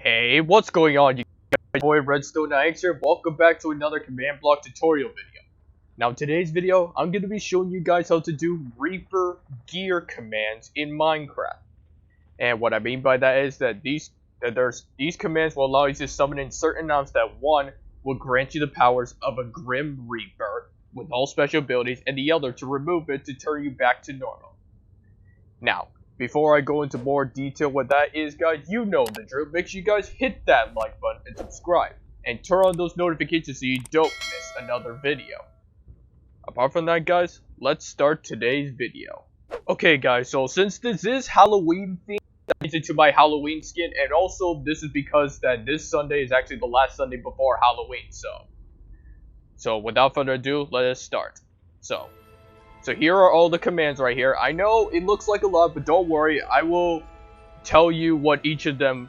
Hey, what's going on, you guys? Boy Redstone here. Welcome back to another command block tutorial video. Now, in today's video, I'm going to be showing you guys how to do Reaper gear commands in Minecraft. And what I mean by that is that these commands will allow you to summon in certain amounts that one will grant you the powers of a Grim Reaper with all special abilities, and the other to remove it to turn you back to normal. Now, before I go into more detail what that is, guys, you know the drill. Make sure you guys hit that like button and subscribe. And turn on those notifications so you don't miss another video. Apart from that, guys, let's start today's video. Okay, guys, so since this is Halloween themed, I'm into my Halloween skin. And also, this is because that this Sunday is actually the last Sunday before Halloween. So without further ado, let us start. So here are all the commands right here. I know it looks like a lot, but don't worry. I will tell you what each of them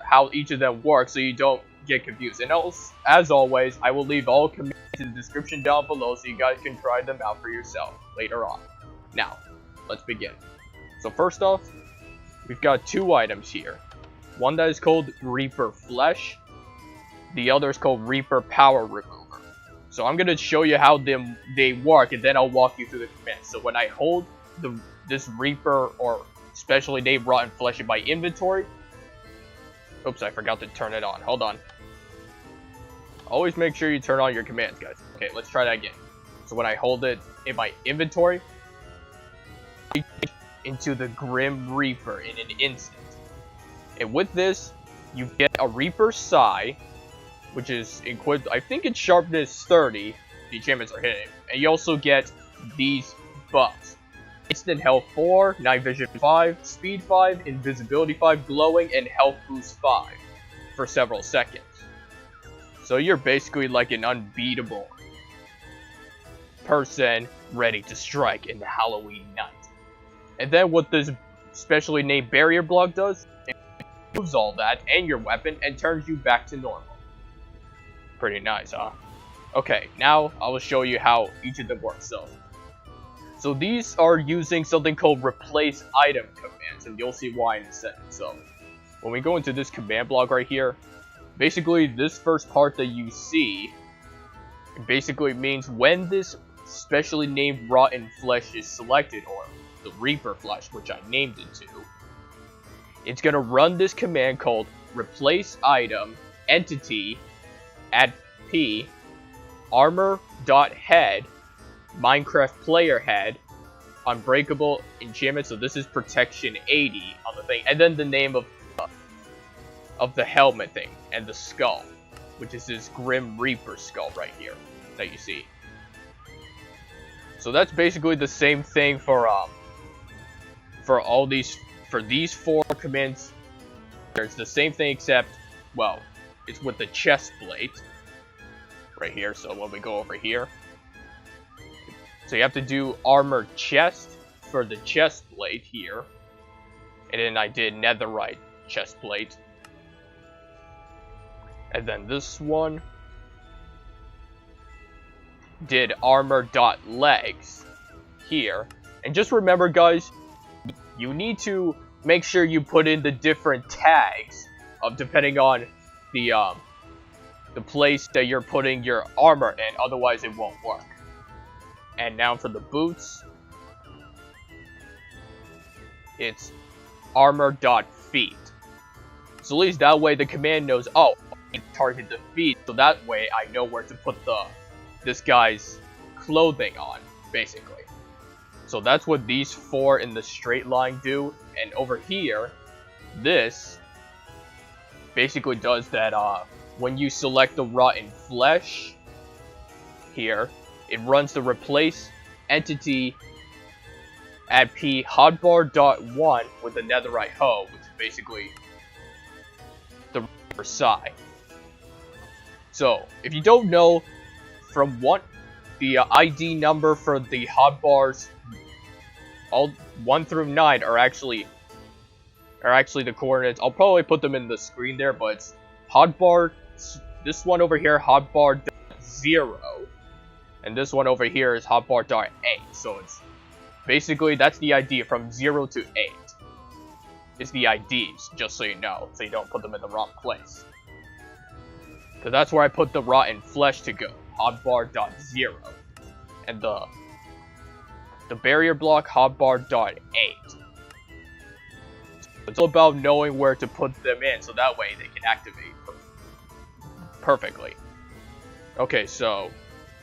how each of them work, so you don't get confused. And also, as always, I will leave all commands in the description down below, so you guys can try them out for yourself later on. Now, let's begin. So first off, we've got two items here. One that is called Reaper Flesh. The other is called Reaper Power Remover. So I'm going to show you how they work, and then I'll walk you through the commands. So when I hold this Reaper, or specially named Rotten Flesh, in my inventory... Oops, I forgot to turn it on. Hold on. Always make sure you turn on your commands, guys. Okay, let's try that again. So when I hold it in my inventory, into the Grim Reaper in an instant. And with this, you get a Reaper Sai, which is equipped, I think it's sharpness 30, the enchantments are hitting. And you also get these buffs. Instant health 4, night vision 5, speed 5, invisibility 5, glowing, and health boost 5 for several seconds. So you're basically like an unbeatable person ready to strike in the Halloween night. And then what this specially named barrier block does, it removes all that and your weapon and turns you back to normal. Pretty nice, huh? Okay, now I will show you how each of them works. So these are using something called replace item commands, and you'll see why in a second. So when we go into this command block right here, basically this first part that you see, it basically means when this specially named Rotten Flesh is selected, or the Reaper Flesh, which I named it to, it's gonna run this command called replace item entity add P armor.head Minecraft player head unbreakable enchantment. So this is protection 80 on the thing, and then the name of the helmet thing and the skull, which is this Grim Reaper skull right here that you see. So that's basically the same thing for these four commands. It's the same thing, except, well, it's with the chest plate right here. So when we go over here, so you have to do armor chest for the chest plate here, and then I did netherite chest plate, and then this one did armor.legs here. And just remember, guys, you need to make sure you put in the different tags of depending on the place that you're putting your armor in, otherwise it won't work. And now for the boots, it's armor.feet. So at least that way the command knows, oh, I target the feet, so that way I know where to put this guy's clothing on, basically. So that's what these four in the straight line do. And over here, this basically does that, when you select the Rotten Flesh here, it runs the replace entity at P hotbar.1 with the netherite hoe, which is basically the Reaper Sai. So if you don't know from what the ID number for the hotbars, all 1 through 9 are actually the coordinates. I'll probably put them in the screen there, but it's hotbar. This one over here, hotbar.0, and this one over here is hotbar.8. So it's basically, that's the idea, from 0 to 8. is the IDs, just so you know, so you don't put them in the wrong place. Because that's where I put the rotten flesh to go, hotbar.0. And the barrier block, hotbar.8. It's all about knowing where to put them in, so that way they can activate perfectly. Okay, so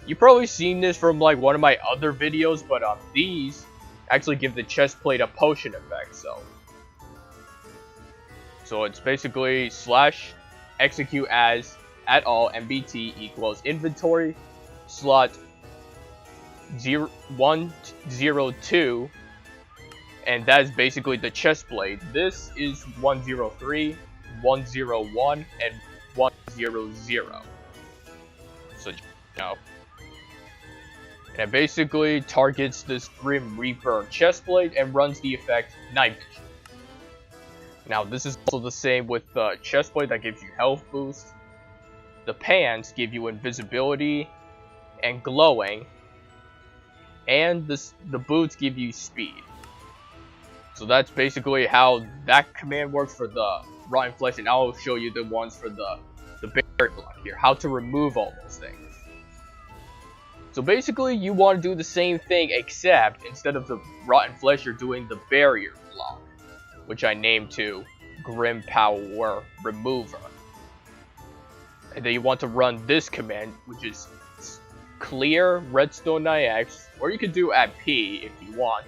you've probably seen this from like one of my other videos, but these actually give the chest plate a potion effect, so it's basically slash execute as at all MBT equals inventory slot 102, and that is basically the chest plate. This is 103, 101, and 100. So, you know. And it basically targets this Grim Reaper chest plate and runs the effect Night Vision. Now, this is also the same with the chest plate that gives you health boost. The pants give you invisibility and glowing, and the boots give you speed. So that's basically how that command works for the rotten flesh, and I'll show you the ones for the barrier block here, how to remove all those things. So basically, you want to do the same thing, except instead of the rotten flesh, you're doing the barrier block, which I named to Grim Power Remover. And then you want to run this command, which is clear redstone IX, or you could do at P if you want.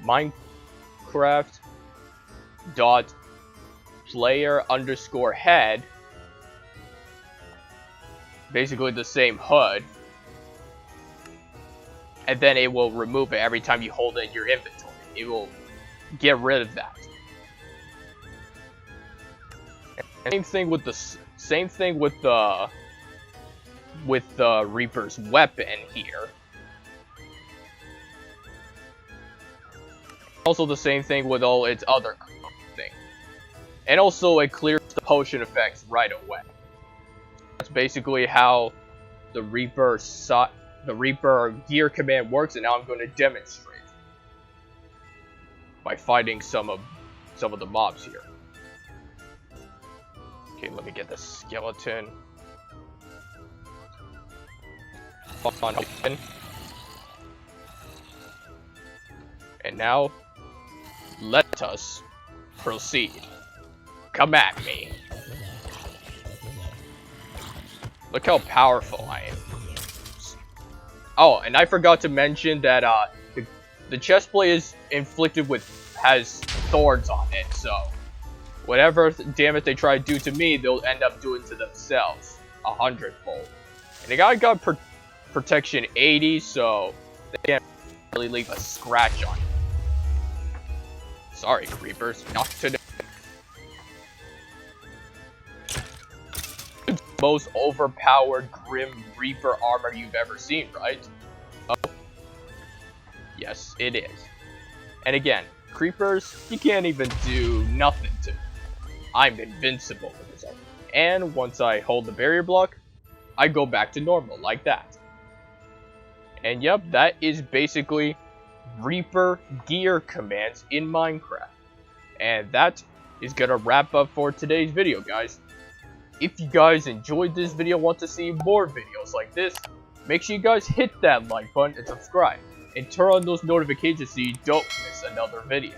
Minecraft dot player underscore head, basically the same HUD, and then it will remove it every time you hold it in your inventory. It will get rid of that. And same thing with the Reaper's weapon here. Also the same thing with all its other things. And also it clears the potion effects right away. That's basically how the Reaper gear command works, and now I'm going to demonstrate by fighting some of the mobs here. Okay, let me get the skeleton. And now, let us proceed. Come at me. Look how powerful I am. Oh, and I forgot to mention that the chest plate is inflicted has thorns on it, so whatever damage they try to do to me, they'll end up doing to themselves 100-fold. And the guy got protection 80, so they can't really leave a scratch on it. Sorry, creepers, not today. Most overpowered Grim Reaper armor you've ever seen, right? Oh. Yes, it is. And again, creepers, you can't even do nothing to me. I'm invincible with this armor. And once I hold the barrier block, I go back to normal, like that. And yep, that is basically Reaper gear commands in Minecraft. And that is gonna wrap up for today's video, guys. If you guys enjoyed this video, want to see more videos like this, make sure you guys hit that like button and subscribe. And turn on those notifications so you don't miss another video.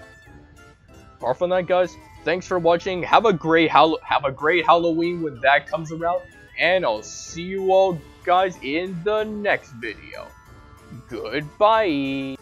Apart from that, guys, thanks for watching. Have a great Halloween when that comes around. And I'll see you all guys in the next video. Goodbye.